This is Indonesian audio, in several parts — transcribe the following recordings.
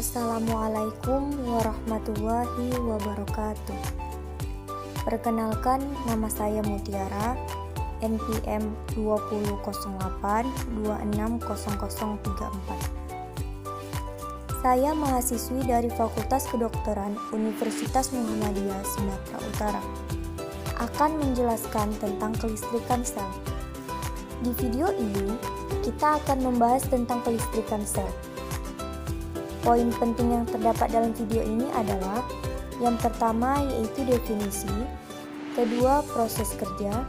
Assalamualaikum warahmatullahi wabarakatuh. Perkenalkan, nama saya Mutiara, NPM 2008260034. Saya mahasiswi dari Fakultas Kedokteran Universitas Muhammadiyah Sumatera Utara. Akan menjelaskan tentang kelistrikan sel. Di video ini, kita akan membahas tentang kelistrikan sel. Poin penting yang terdapat dalam video ini adalah yang pertama yaitu definisi, kedua proses kerja,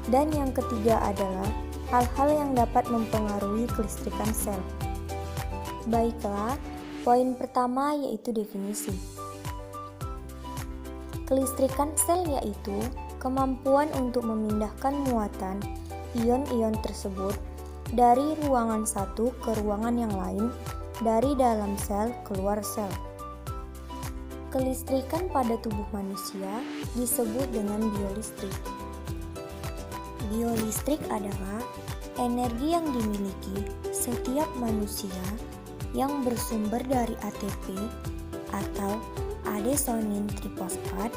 dan yang ketiga adalah hal-hal yang dapat mempengaruhi kelistrikan sel. Baiklah, poin pertama yaitu definisi. Kelistrikan sel yaitu kemampuan untuk memindahkan muatan ion-ion tersebut dari ruangan satu ke ruangan yang lain, dari dalam sel keluar sel. Kelistrikan pada tubuh manusia disebut dengan biolistrik. Biolistrik adalah energi yang dimiliki setiap manusia yang bersumber dari ATP atau adesonin trifosfat,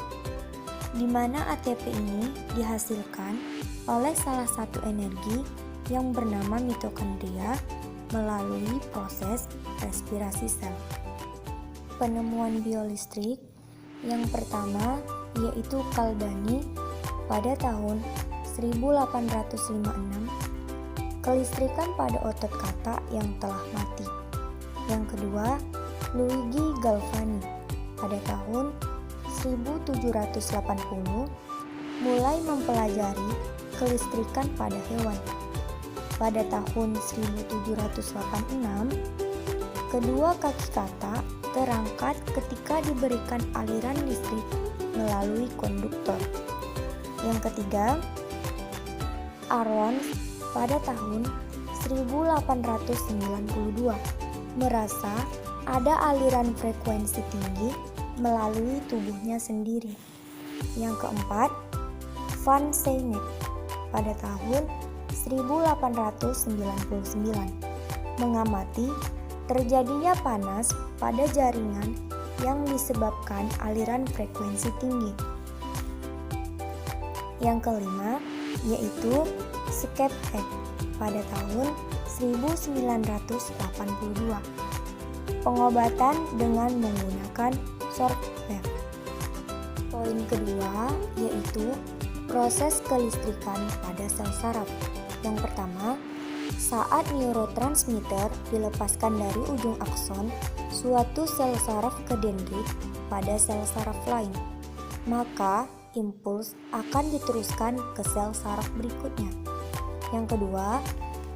di mana ATP ini dihasilkan oleh salah satu energi yang bernama mitokondria melalui proses respirasi sel. Penemuan biolistrik yang pertama yaitu Kaldani pada tahun 1856, kelistrikan pada otot kata yang telah mati. Yang kedua, Luigi Galvani pada tahun 1780 mulai mempelajari kelistrikan pada hewan. Pada tahun 1786, kedua kaki kata terangkat ketika diberikan aliran listrik melalui konduktor. Yang ketiga, Aron pada tahun 1892 merasa ada aliran frekuensi tinggi melalui tubuhnya sendiri. Yang keempat, Van Seynet pada tahun 1899 mengamati terjadinya panas pada jaringan yang disebabkan aliran frekuensi tinggi. Yang kelima yaitu Schephet pada tahun 1982, pengobatan dengan menggunakan Sortwave. Poin kedua yaitu proses kelistrikan pada sel saraf. Yang pertama, saat neurotransmitter dilepaskan dari ujung akson suatu sel saraf ke dendrit pada sel saraf lain, maka impuls akan diteruskan ke sel saraf berikutnya. Yang kedua,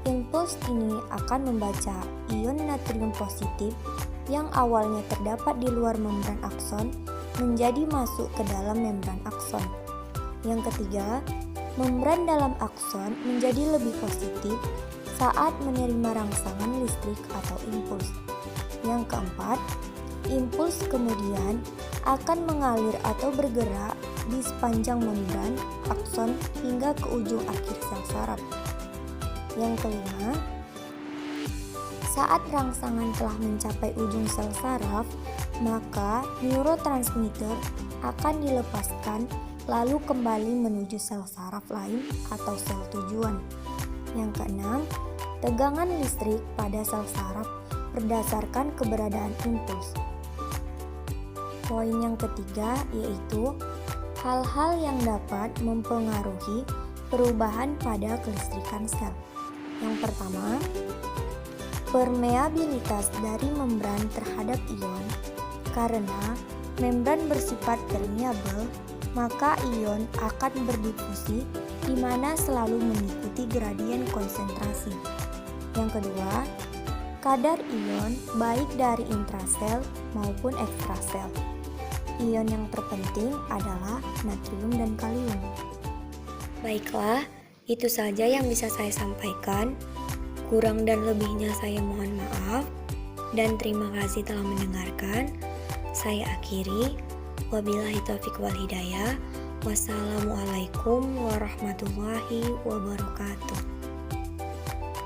impuls ini akan membaca ion natrium positif yang awalnya terdapat di luar membran akson menjadi masuk ke dalam membran akson. Yang ketiga, membran dalam akson menjadi lebih positif saat menerima rangsangan listrik atau impuls. Yang keempat, impuls kemudian akan mengalir atau bergerak di sepanjang membran akson hingga ke ujung akhir sel saraf. Yang kelima, saat rangsangan telah mencapai ujung sel saraf, maka neurotransmitter akan dilepaskan lalu kembali menuju sel saraf lain atau sel tujuan. Yang keenam, tegangan listrik pada sel saraf berdasarkan keberadaan impuls. Poin yang ketiga yaitu hal-hal yang dapat mempengaruhi perubahan pada kelistrikan sel. Yang pertama, permeabilitas dari membran terhadap ion. Karena membran bersifat permeabel, maka ion akan berdifusi di mana selalu mengikuti gradien konsentrasi. Yang kedua, kadar ion baik dari intrasel maupun ekstrasel. Ion yang terpenting adalah natrium dan kalium. Baiklah, itu saja yang bisa saya sampaikan. Kurang dan lebihnya saya mohon maaf dan terima kasih telah mendengarkan. Saya akhiri. Wabillahi taufiq wal hidayah. Wassalamualaikum warahmatullahi wabarakatuh.